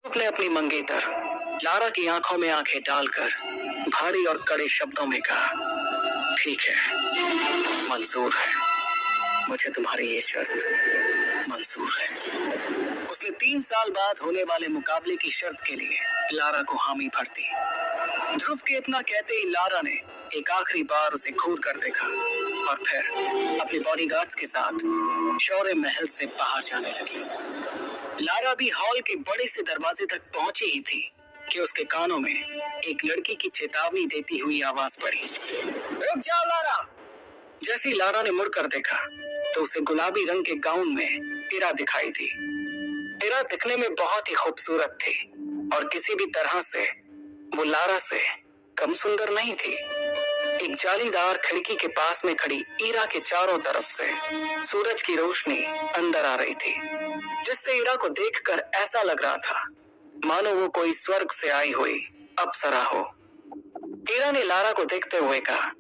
उसने अपनी मंगेतर लारा की आंखों में आंखें डालकर भारी और कड़े शब्दों में कहा, ठीक है, मंजूर है, मुझे तुम्हारी ये शर्त मंजूर है। उसने 3 साल बाद होने वाले मुकाबले की शर्त के लिए लारा को हामी भर दी। ध्रुव के इतना कहते ही लारा ने एक आखिरी बार उसे घूर कर देखा और फिर अपने बॉडीगार्ड्स के साथ शौर्य महल से बाहर जाने लगी। लारा भी हॉल के बड़े से दरवाजे तक पहुंची ही थी कि उसके कानों में एक लड़की की चेतावनी देती हुई आवाज पड़ी, रुक जाओ लारा। जैसे ही लारा ने मुड़कर देखा तो उसे गुलाबी रंग के गाउन में इरा दिखाई दी। इरा दिखने में बहुत ही खूबसूरत थी और किसी भी तरह से वो लारा से कम सुंदर नहीं थी। एक जालीदार खिड़की के पास में खड़ी इरा के चारों तरफ से सूरज की रोशनी अंदर आ रही थी, जिससे इरा को देखकर ऐसा लग रहा था मानो वो कोई स्वर्ग से आई हुई अप्सरा हो। इरा ने लारा को देखते हुए कहा,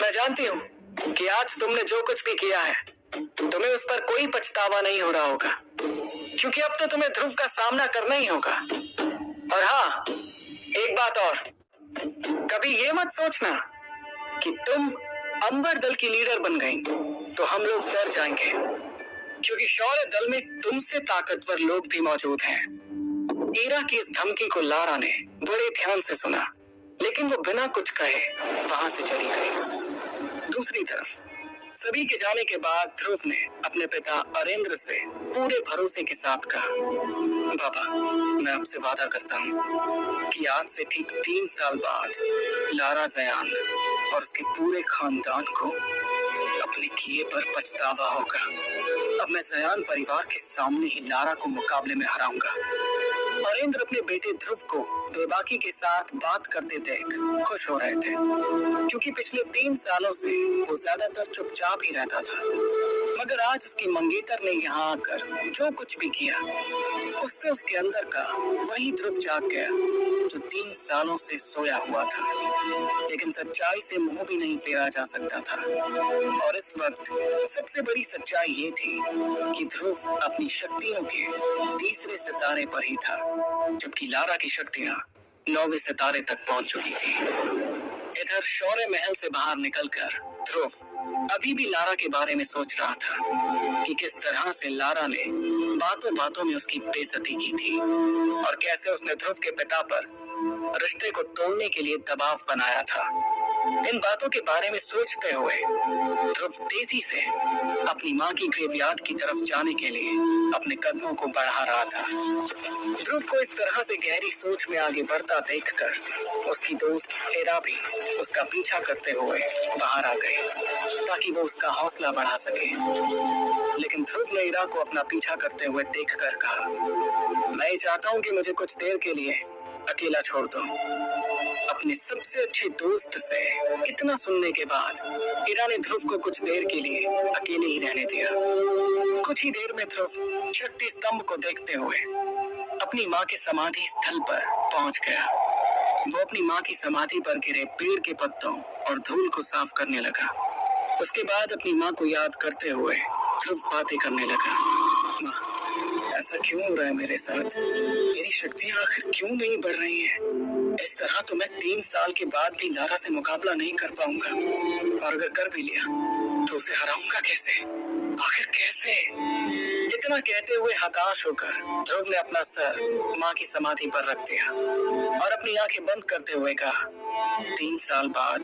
मैं जानती हूँ कि आज तुमने जो कुछ भी किया है तुम्हें उस पर कोई पछतावा नहीं हो रहा होगा, क्योंकि अब तो तुम्हें ध्रुव का सामना करना ही होगा। और हाँ, एक बात और, कभी ये मत सोचना कि तुम अंबर दल की लीडर बन गई तो हम लोग डर जाएंगे, क्योंकि शौर्य दल में तुमसे ताकतवर लोग भी मौजूद हैं। इरा की इस धमकी को लारा ने बड़े ध्यान से सुना, लेकिन वो बिना कुछ कहे वहां से चली गई। दूसरी तरफ सभी के जाने के बाद ध्रुव ने अपने पिता अरेंद्र से पूरे भरोसे के साथ कहा, बाबा, मैं आपसे वादा करता हूँ कि आज से ठीक 3 साल बाद लारा जयान और उसके पूरे खानदान को अपने किए पर पछतावा होगा। अब मैं जयान परिवार के सामने ही लारा को मुकाबले में हराऊंगा। अरेंद्र अपने बेटे ध्रुव को बेबाकी के साथ बात करते देख खुश हो रहे थे, क्योंकि पिछले 3 सालों से वो ज्यादातर चुपचाप ही रहता था। मगर आज उसकी मंगेतर ने यहाँ आकर जो कुछ भी किया, उससे उसके अंदर का वही ध्रुव जाग गया जो 3 सालों से सोया हुआ था। लेकिन सच्चाई से मुंह भी नहीं फेरा जा सकता था, और इस वक्त सबसे बड़ी सच्चाई ये थी कि ध्रुव अपनी शक्तियों के 3रे सितारे पर ही था, जबकि लारा की शक्तियां 9वें सितारे तक पहुंच चुकी थी। इधर शौर्य महल से बाहर निकलकर ध्रुव अभी भी लारा के बारे में सोच रहा था कि किस तरह से लारा ने बातों बातों में उसकी बेइज्जती की थी और कैसे उसने ध्रुव के पिता पर रिश्ते को तोड़ने के लिए दबाव बनाया था। इन बातों के बारे में सोचते हुए ध्रुव तेजी से अपनी माँ की ग्रेवयार्ड की तरफ जाने के लिए अपने कदमों को बढ़ा रहा था। ध्रुव को इस तरह से गहरी सोच में आगे बढ़ता देखकर उसकी दोस्त इरा भी उसका पीछा करते हुए बाहर आ गई, ताकि वो उसका हौसला बढ़ा सके। लेकिन ध्रुव ने इरा को अपना पीछा करते हुए देखकर कहा, मैं चाहता हूँ कि मुझे कुछ देर के लिए अकेला छोड़ दो। अपने सबसे अच्छे दोस्त से इतना सुनने के बाद इरा ने ध्रुव को कुछ देर के लिए अकेले ही रहने दिया। कुछ ही देर में ध्रुव शक्ति स्तंभ को देखते हुए अपनी माँ के समाधि स्थल पर पहुंच गया। वो अपनी माँ की समाधि पर गिरे पेड़ के पत्तों और धूल को साफ करने लगा। उसके बाद अपनी माँ को याद करते हुए ध्रुव बातें करने लगा। माँ, ऐसा क्यों हो रहा है मेरे साथ? मेरी शक्तियाँ आखिर क्यों नहीं बढ़ रही हैं? इस तरह तो मैं 3 साल के बाद भी लारा से मुकाबला नहीं कर पाऊंगा, और अगर कर भी लिया तो उसे हराऊंगा कैसे? आखिर कैसे? इतना कहते हुए हताश होकर ध्रुव ने अपना सर माँ की समाधि पर रख दिया और अपनी आंखें बंद करते हुए कहा, 3 साल बाद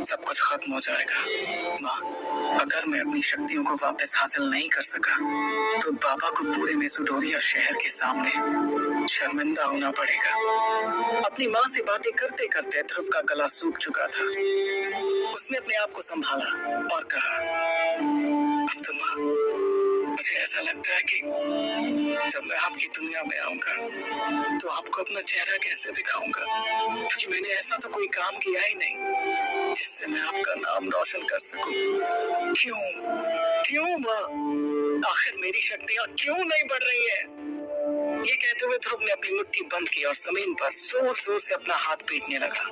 सब कुछ खत्म हो जाएगा। माँ, अगर मैं अपनी शक्तियों को वापस हासिल नहीं कर सका तो बाबा को पूरे मेसोडोरिया शहर के सामने शर्मिंदा होना पड़ेगा। अपनी माँ से बातें करते करते ध्रुव का गला सूख चुका था। उसने अपने आप को संभाला और कहा, अब तो माँ, मुझे ऐसा लगता है कि जब मैं आपकी दुनिया में आऊंगा तो आपको अपना चेहरा कैसे दिखाऊंगा, क्योंकि मैंने ऐसा तो कोई काम किया ही नहीं जिससे मैं आपका नाम रोशन कर सकूं। क्यों माँ, आखिर मेरी शक्तियाँ क्यों नहीं बढ़ रही हैं? ये कहते हुए ध्रुव ने अपनी मुट्ठी बंद की और जमीन पर जोर जोर से अपना हाथ पीटने लगा।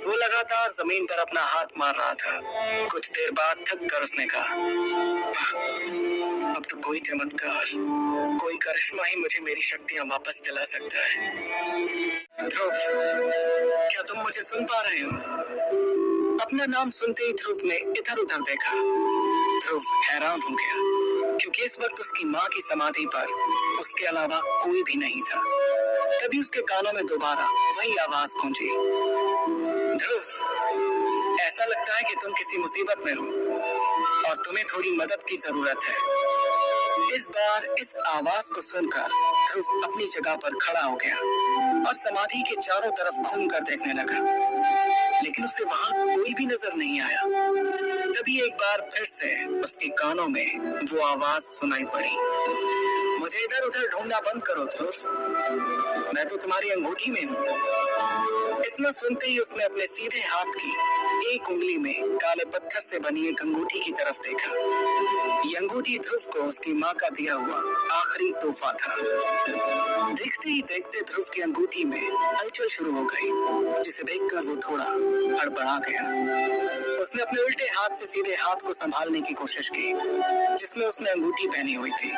वो लगातार जमीन पर अपना हाथ मार रहा था। कुछ देर बाद थक कर उसने कहा, अब तो कोई चमत्कार, कोई करिश्मा ही मुझे मेरी शक्तियां वापस दिला सकता है। ध्रुव, क्या तुम मुझे सुन पा रहे हो? अपना नाम सुनते ही ध्रुव ने इधर उधर देखा। ध्रुव हैरान हो गया, क्योंकि इस वक्त उसकी माँ की समाधि पर उसके अलावा कोई भी नहीं था। तभी उसके कानों में दोबारा वही आवाज गूंजी, ध्रुव, ऐसा लगता है कि तुम किसी मुसीबत में हो और तुम्हें थोड़ी मदद की जरूरत है। इस बार इस आवाज को सुनकर ध्रुव अपनी जगह पर खड़ा हो गया और समाधि के चारों तरफ घूमकर देखने लगा, लेकिन उसे वहां कोई भी नजर नहीं आया। तभी एक बार फिर से उसके कानों में वो आवाज सुनाई पड़ी, मुझे इधर उधर ढूंढना बंद करो ध्रुव, मैं तो तुम्हारी अंगूठी में हूँ। इतना सुनते ही उसने अपने सीधे हाथ की एक उंगली में काले पत्थर से बनी एक अंगूठी की तरफ देखा। ये अंगूठी ध्रुव को उसकी माँ का दिया हुआ आखिरी तोहफा था। देखते ही देखते ध्रुव की अंगूठी में हलचल शुरू हो गई, जिसे देखकर वो थोड़ा हड़बड़ा गया। उसने अपने उल्टे हाथ से सीधे हाथ को संभालने की कोशिश की, जिसमें उसने अंगूठी पहनी हुई थी,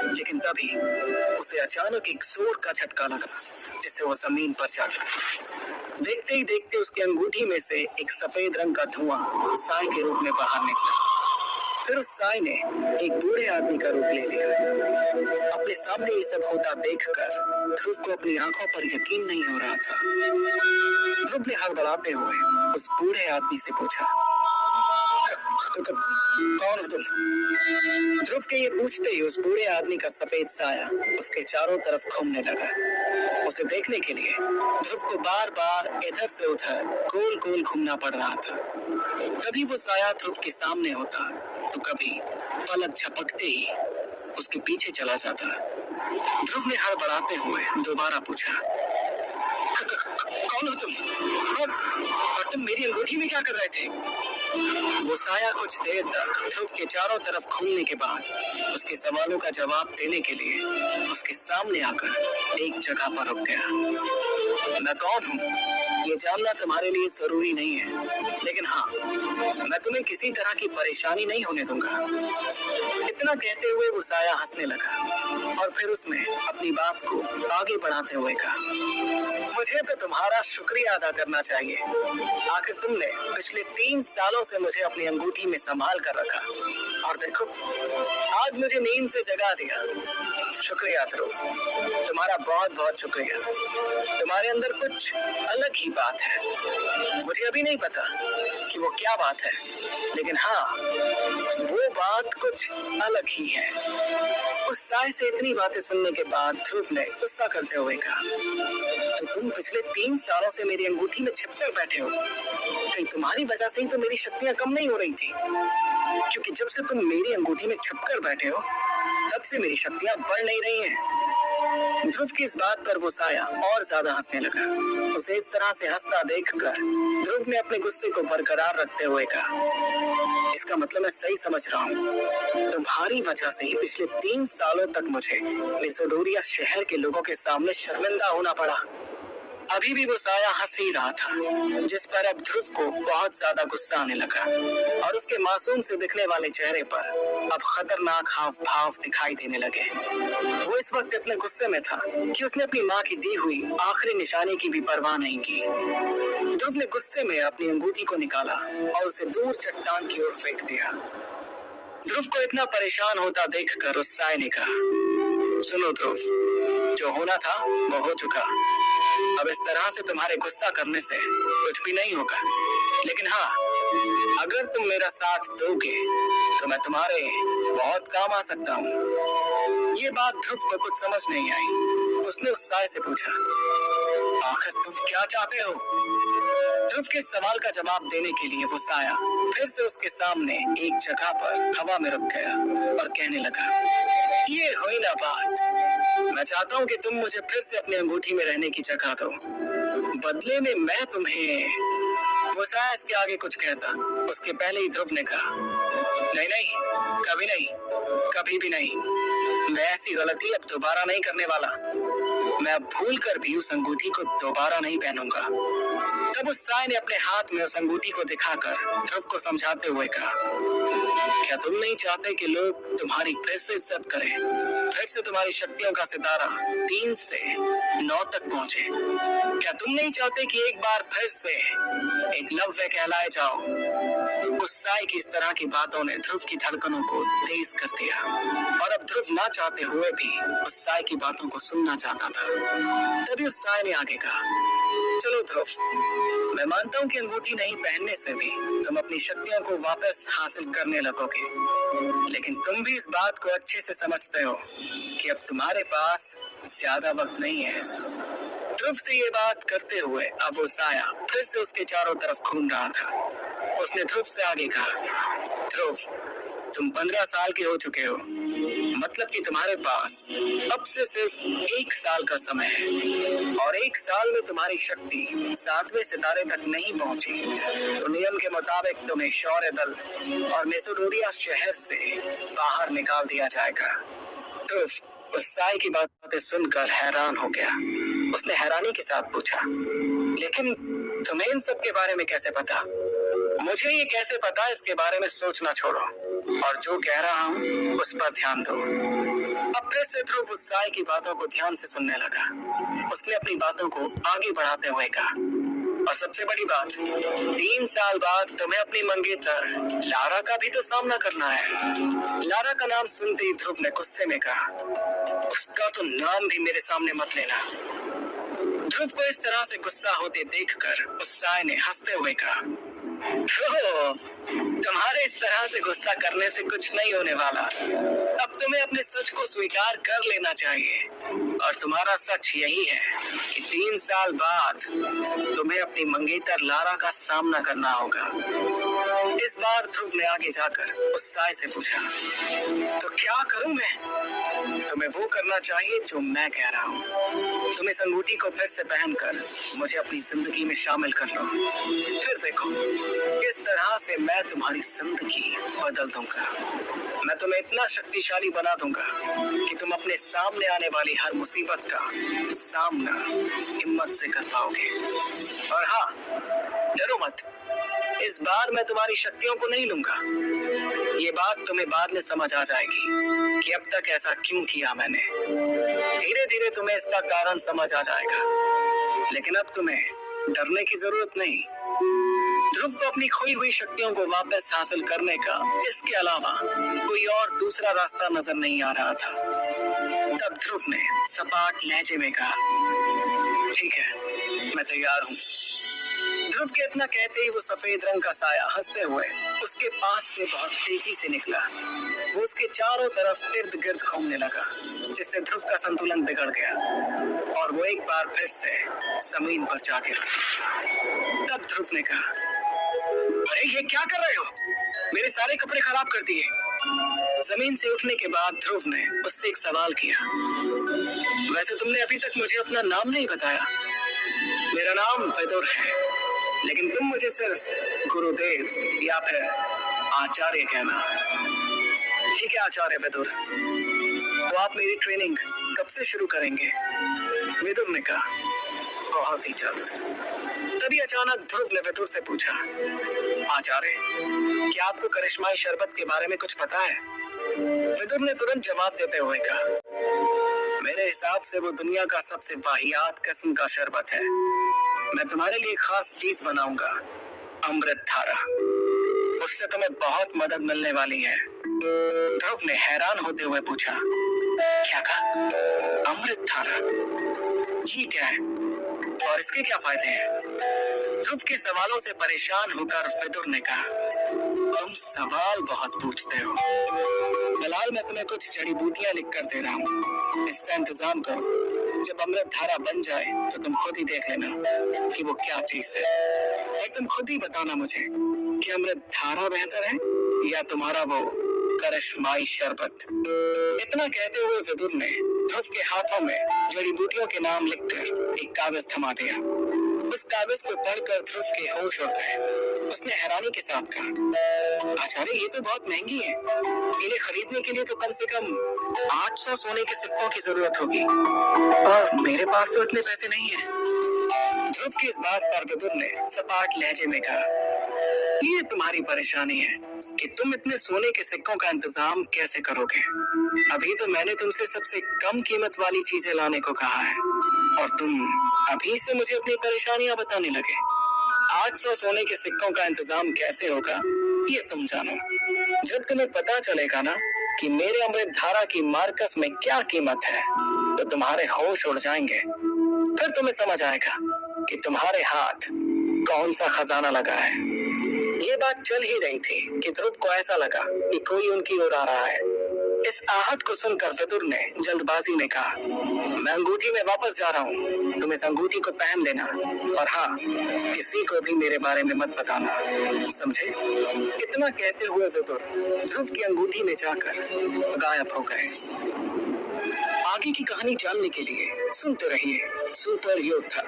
लेकिन तभी उसे अचानक एक जोर का झटका लगा, जिससे वो जमीन पर जा गिरा। देखते ही देखते उसकी अंगूठी में से एक सफेद रंग का धुआं साय के रूप में बाहर निकला। फिर उस साय ने एक बूढ़े आदमी का रूप ले लिया। अपने सामने ये सब होता देखकर ध्रुव को अपनी आंखों पर यकीन नहीं हो रहा था। ध्रुव ने हड़बड़ाते हुए उस बूढ़े आदमी से पूछा, कौन हो तुम? ध्रुव के ये पूछते ही उस बूढ़े आदमी का सफेद साया उसके चारों तरफ घूमने लगा। उसे देखने के लिए ध्रुव को बार बार इधर से उधर गोल गोल घूमना पड़ रहा था। कभी वो साया ध्रुव के सामने होता तो कभी पलक झपकते ही उसके पीछे चला जाता। ध्रुव ने हड़बड़ाते हुए दोबारा पूछा, कौन हो तुम? और तुम मेरी अंगूठी में क्या कर रहे थे? वो साया कुछ देर तक ध्रुव के चारों तरफ घूमने के बाद उसके सवालों का जवाब देने के लिए उसके सामने आकर एक जगह पर रुक गया। मैं कौन हूँ ये जानना तुम्हारे लिए जरूरी नहीं है, लेकिन हाँ, मैं तुम्हें किसी तरह की परेशानी नहीं होने दूंगा। इतना कहते हुए वो साया हंसने लगा और फिर उसने अपनी बात को आगे बढ़ाते हुए कहा, मुझे तो तुम्हारा शुक्रिया अदा करना चाहिए। आखिर तुमने पिछले 3 सालों से मुझे अपनी अंगूठी में संभाल कर रखा और देखो, आज मुझे नींद से जगा दिया। शुक्रिया ध्रुव, तुम्हारा बहुत बहुत शुक्रिया। तुम्हारे अंदर कुछ अलग ही बात है। मुझे अभी नहीं पता कि वो क्या बात है, लेकिन हाँ, वो बात कुछ अलग ही है। उस साय से इतनी बातें सुनने के बाद ध्रुव ने गुस्सा करते हुए कहा, तो तुम पिछले 3 सालों से मेरी अंगूठी में छिपकर बैठे हो। कहीं तुम्हारी वजह से ही तो मेरी शक्तियां कम नहीं हो रही थी, क्योंकि जब से तुम मेरी अंगूठी में छिपकर बैठे हो तब से मेरी शक्तियां बढ़ नहीं रही हैं। ध्रुव की इस बात पर वो साया और ज्यादा हंसने लगा। उसे इस तरह से हंसता देखकर ध्रुव ने अपने गुस्से को बरकरार रखते हुए कहा, इसका मतलब मैं सही समझ रहा हूँ, तुम्हारी वजह से ही पिछले 3 सालों तक मुझे लिसोडोरिया शहर के लोगों के सामने शर्मिंदा होना पड़ा। अभी भी वो साया हंस ही रहा था, जिस पर अब ध्रुव को बहुत ज्यादा गुस्सा आने लगा और उसके मासूम से दिखने वाले चेहरे पर अब खतरनाक हाव भाव दिखाई देने लगे। वो इस वक्त इतने गुस्से में था कि उसने अपनी माँ की दी हुई आखिरी निशानी की भी परवाह नहीं की। ध्रुव ने गुस्से में अपनी अंगूठी को निकाला और उसे दूर चट्टान की ओर फेंक दिया। ध्रुव को इतना परेशान होता देखकर उस साय ने कहा, सुनो ध्रुव, जो होना था वो हो चुका। अब इस तरह से तुम्हारे गुस्सा करने से कुछ भी नहीं होगा, लेकिन हाँ, अगर तुम मेरा साथ दोगे तो मैं तुम्हारे बहुत काम आ सकता हूँ। ये बात ध्रुव को कुछ समझ नहीं आई। उसने उस साय से पूछा, आखिर तुम क्या चाहते हो? ध्रुव के सवाल का जवाब देने के लिए वो साया फिर से उसके सामने एक जगह पर हवा में रुक गया और कहने लगा, ये हुई ना बात। मैं चाहता हूँ कि तुम मुझे फिर से अपनी अंगूठी में रहने की जगह दो, बदले में मैं तुम्हें। वो साया इसके आगे कुछ कहता, उसके पहले ही ध्रुव ने कहा, नहीं नहीं, कभी नहीं, कभी भी नहीं। मैं ऐसी गलती अब दोबारा नहीं करने वाला। मैं अब भूल कर भी उस अंगूठी को दोबारा नहीं पहनूंगा। तब उस साय ने अपने हाथ में उस अंगूठी को दिखाकर ध्रुव को समझाते हुए कहा, क्या तुम नहीं चाहते कि लोग तुम्हारी फिर से इज्जत करें, फिर से तुम्हारी शक्तियों का सितारा 3 से 9 तक पहुंचे? क्या तुम नहीं चाहते कि एक बार फिर से एकलव्य कहलाए जाओ? उस साय की इस तरह की बातों ने ध्रुव की धड़कनों को तेज कर दिया और अब ध्रुव ना चाहते हुए भी उस साय की बातों को सुनना चाहता था। तभी उस साय ने आगे कहा, चलो ध्रुव, मैं मानता हूँ कि अंगूठी नहीं पहनने से भी तुम अपनी शक्तियों को वापस हासिल करने लगोगे, लेकिन तुम भी इस बात को अच्छे से समझते हो कि अब तुम्हारे पास ज्यादा वक्त नहीं है। ध्रुव से ये बात करते हुए अब वो साया फिर से उसके चारों तरफ घूम रहा था। उसने ध्रुव से आगे कहा, ध्रुव, तुम 15 साल के हो चुके हो, मतलब कि तुम्हारे पास अब से सिर्फ 1 साल का समय है और 1 साल में तुम्हारी शक्ति 7वें सितारे तक नहीं पहुंची तो नियम के मुताबिक तुम्हें शौर्य दल और मेसोडोरिया शहर से बाहर निकाल दिया जाएगा। ध्रुव उस साय की बातें सुनकर हैरान हो गया। उसने हैरानी के साथ पूछा, लेकिन तुम्हें इन सब के बारे में कैसे पता? मुझे ये कैसे पता, इसके बारे में सोचना छोड़ो और जो कह रहा हूँ उस पर ध्यान दो। अब फिर से ध्रुव उस साय की बातों को ध्यान से सुनने लगा। उसने अपनी बातों को आगे बढ़ाते हुए कहा, और सबसे बड़ी बात, 3 साल बाद तुम्हें अपनी मंगेतर लारा का भी तो सामना करना है। लारा का नाम सुनते ही ध्रुव ने गुस्से में कहा, उसका तो नाम भी मेरे सामने मत लेना। ध्रुव को इस तरह से गुस्सा होते देखकर उस साय ने हंसते हुए कहा, तुम्हारे इस तरह से गुस्सा करने से कुछ नहीं होने वाला। अब तुम्हें अपने सच को स्वीकार कर लेना चाहिए और तुम्हारा सच यही है कि 3 साल बाद तुम्हें अपनी मंगेतर लारा का सामना करना होगा। इस बार ध्रुव ने आगे जाकर उस साय से पूछा, तो क्या करूं मैं? तुम्हें वो करना चाहिए जो मैं कह रहा हूँ। तुम इस अंगूठी को फिर से पहनकर मुझे अपनी जिंदगी में शामिल कर लो, फिर देखो किस तरह से मैं तुम्हारी जिंदगी बदल दूंगा। मैं तुम्हें इतना शक्तिशाली बना दूंगा कि तुम अपने सामने आने वाली हर मुसीबत का सामना हिम्मत से कर पाओगे। और हाँ, डरो मत, इस बार मैं तुम्हारी शक्तियों को नहीं लूंगा। ये बात तुम्हें बाद में समझ आ जाएगी कि अब तक ऐसा क्यों किया मैंने। धीरे धीरे तुम्हें इसका कारण समझ आ जाएगा, लेकिन अब तुम्हें डरने की जरूरत नहीं। ध्रुव को अपनी खोई हुई शक्तियों को वापस हासिल करने का इसके अलावा कोई और दूसरा रास्ता नजर नहीं आ रहा था। तब ध्रुव ने सपाट लहजे में कहा, ठीक है, मैं तैयार हूँ। ध्रुव के इतना कहते ही वो सफेद रंग का साया हंसते हुए उसके पास से बहुत तेजी से निकला। वो उसके चारों तरफ इर्द गिर्द घूमने लगा, जिससे ध्रुव का संतुलन बिगड़ गया और वो एक बार फिर से जमीन पर जा गिरा। तब ध्रुव ने कहा, अरे ये क्या कर रहे हो? मेरे सारे कपड़े खराब कर दिए। जमीन से उठने के बाद ध्रुव ने उससे एक सवाल किया, वैसे तुमने अभी तक मुझे अपना नाम नहीं बताया। मेरा नाम विदुर है, लेकिन तुम मुझे सिर्फ गुरुदेव या फिर आचार्य कहना। ठीक है आचार्य विदुर, तो आप मेरी ट्रेनिंग कब से शुरू करेंगे? विदुर ने कहा, बहुत ही जल्द। तभी अचानक ध्रुव ने विदुर से पूछा, आचार्य, क्या आपको करिश्माई शरबत के बारे में कुछ पता है? विदुर ने तुरंत जवाब देते हुए कहा, मेरे हिसाब से वो दुनिया का सबसे वाहियात किस्म का शरबत है। मैं तुम्हारे लिए खास चीज बनाऊंगा, अमृत धारा। उससे तुम्हें बहुत मदद मिलने वाली है। ध्रुव ने हैरान होते हुए पूछा, क्या कहा? अमृत धारा? ये क्या है और इसके क्या फायदे हैं? ध्रुव के सवालों से परेशान होकर विदुर ने कहा, तुम सवाल बहुत पूछते हो। फिलहाल मैं तुम्हें कुछ जड़ी बूटियां लिख कर दे रहा हूँ, इसका इंतजाम करो। जब अमृत धारा बन जाए तो तुम खुद ही देख लेना कि वो क्या चीज है। और तुम खुद ही बताना मुझे कि अमृत धारा बेहतर है या तुम्हारा वो करिश्माई शरबत। इतना कहते हुए विदुर ने ध्रुव के हाथों में जड़ी बूटियों के नाम लिखकर एक कागज थमा दिया। उस कागज को पढ़कर ध्रुव के होश उड़ गए। उसने हैरानी के साथ कहा, आचार्य ये तो बहुत महंगी है। इन्हें खरीदने के लिए तो कम से कम 800 सोने के सिक्कों की जरूरत होगी और मेरे पास तो इतने पैसे नहीं है। ध्रुव की इस बात पर विदुर ने सपाट लहजे में कहा, ये तुम्हारी परेशानी है कि तुम इतने सोने के सिक्कों का इंतजाम कैसे करोगे। अभी तो मैंने तुमसे सबसे कम कीमत वाली चीजें लाने को कहा है और तुम अभी से मुझे अपनी परेशानियां बताने लगे। 800 सोने के सिक्कों का इंतजाम कैसे होगा ये तुम जानो। जब तुम्हें पता चलेगा ना कि मेरे अमृत धारा की मार्कस में क्या कीमत है तो तुम्हारे होश उड़ जाएंगे। फिर तुम्हें समझ आएगा कि तुम्हारे हाथ कौन सा खजाना लगा है। ये बात चल ही रही थी कि ध्रुव को ऐसा लगा कि कोई उनकी ओर आ रहा है। इस आहट को सुनकर विदुर ने जल्दबाजी में कहा, मैं अंगूठी में वापस जा रहा हूँ, तुम इस अंगूठी को पहन लेना और हाँ, किसी को भी मेरे बारे में मत बताना, समझे। इतना कहते हुए विदुर ध्रुव की अंगूठी में जाकर गायब हो गए। आगे की कहानी जानने के लिए सुनते रहिए सुपर योद्धा।